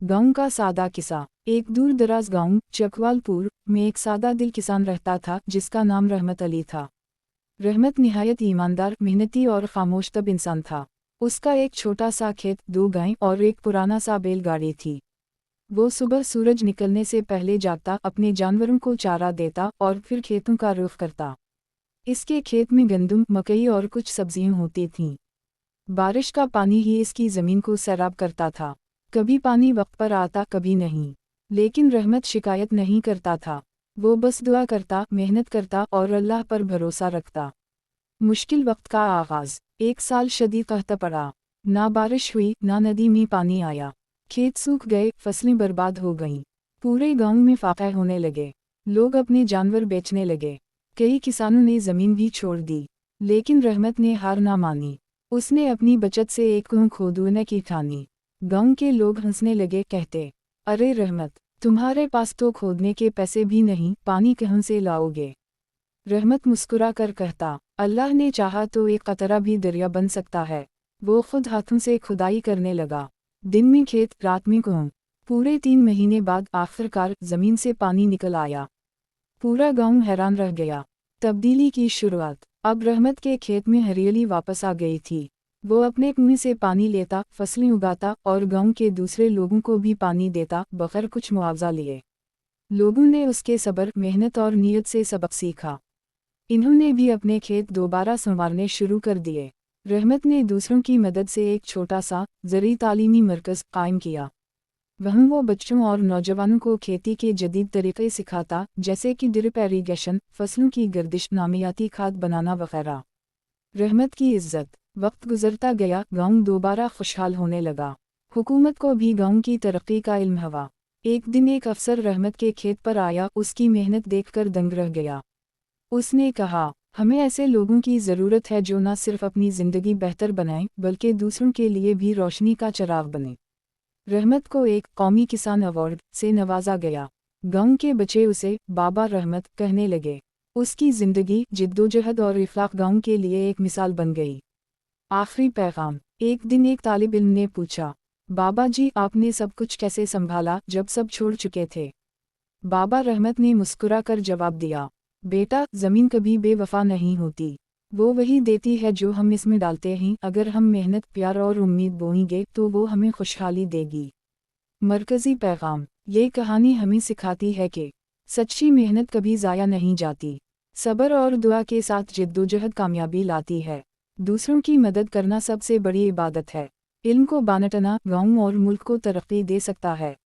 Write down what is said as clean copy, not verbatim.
गांव का सादा किस्सा। एक दूर दराज गांव चकवालपुर में एक सादा दिल किसान रहता था जिसका नाम रहमत अली था। रहमत निहायत ईमानदार, मेहनती और खामोश तब इंसान था। उसका एक छोटा सा खेत, 2 गायें और एक पुराना सा बैलगाड़ी थी। वो सुबह सूरज निकलने से पहले जागता, अपने जानवरों को चारा देता और फिर खेतों का रुख करता। इसके खेत में गंदम, मकई और कुछ सब्जियां होती थीं। बारिश का पानी ही इसकी ज़मीन को सैराब करता था। कभी पानी वक्त पर आता, कभी नहीं, लेकिन रहमत शिकायत नहीं करता था। वो बस दुआ करता, मेहनत करता और अल्लाह पर भरोसा रखता। मुश्किल वक्त का आगाज़। एक साल शदीद कहता पड़ा। ना बारिश हुई, ना नदी में पानी आया। खेत सूख गए, फसलें बर्बाद हो गईं। पूरे गांव में फाका होने लगे। लोग अपने जानवर बेचने लगे। कई किसानों ने ज़मीन भी छोड़ दी। लेकिन रहमत ने हार ना मानी। उसने अपनी बचत से एक कुआं खोदने की ठानी। गांव के लोग हंसने लगे, कहते, अरे रहमत, तुम्हारे पास तो खोदने के पैसे भी नहीं, पानी कहाँ से लाओगे? रहमत मुस्कुरा कर कहता, अल्लाह ने चाहा तो एक कतरा भी दरिया बन सकता है। वो खुद हाथों से खुदाई करने लगा। दिन में खेत, रात में कुआं। पूरे 3 महीने बाद आखिरकार ज़मीन से पानी निकल आया। पूरा गांव हैरान रह गया। तब्दीली की शुरुआत। अब रहमत के खेत में हरियाली वापस आ गई थी। वो अपने कुएं से पानी लेता, फसलें उगाता और गांव के दूसरे लोगों को भी पानी देता, बगैर कुछ मुआवजा लिए। लोगों ने उसके सब्र, मेहनत और नीयत से सबक सीखा। इन्होंने भी अपने खेत दोबारा संवारने शुरू कर दिए। रहमत ने दूसरों की मदद से एक छोटा सा ज़रूरी तालीमी मरकज़ कायम किया। वहाँ वो बच्चों और नौजवानों को खेती के जदीद तरीक़े सिखाता, जैसे कि ड्रिप इरिगेशन, फसलों की गर्दिश, नामियाती खाद बनाना वगैरह। रहमत की इज्जत। वक्त गुजरता गया, गांव दोबारा खुशहाल होने लगा। हुकूमत को भी गांव की तरक्की का इल्म हुआ। एक दिन एक अफसर रहमत के खेत पर आया, उसकी मेहनत देखकर दंग रह गया। उसने कहा, हमें ऐसे लोगों की ज़रूरत है जो न सिर्फ अपनी ज़िंदगी बेहतर बनाएं, बल्कि दूसरों के लिए भी रोशनी का चिराग बने। रहमत को एक कौमी किसान अवार्ड से नवाजा गया। गांव के बच्चे उसे बाबा रहमत कहने लगे। उसकी ज़िंदगी, जिद्दोजहद और इखलाक गांव के लिए एक मिसाल बन गई। आखिरी पैगाम। एक दिन एक तालिब इल्म ने पूछा, बाबा जी, आपने सब कुछ कैसे संभाला जब सब छोड़ चुके थे? बाबा रहमत ने मुस्कुरा कर जवाब दिया, बेटा, ज़मीन कभी बेवफा नहीं होती। वो वही देती है जो हम इसमें डालते हैं। अगर हम मेहनत, प्यार और उम्मीद बोएंगे तो वो हमें खुशहाली देगी। मरकज़ी पैगाम। ये कहानी हमें सिखाती है कि सच्ची मेहनत कभी ज़ाया नहीं जाती। सब्र और दुआ के साथ जिद्दोजहद कामयाबी लाती है। दूसरों की मदद करना सबसे बड़ी इबादत है। इल्म को बांटना गांव और मुल्क को तरक्की दे सकता है।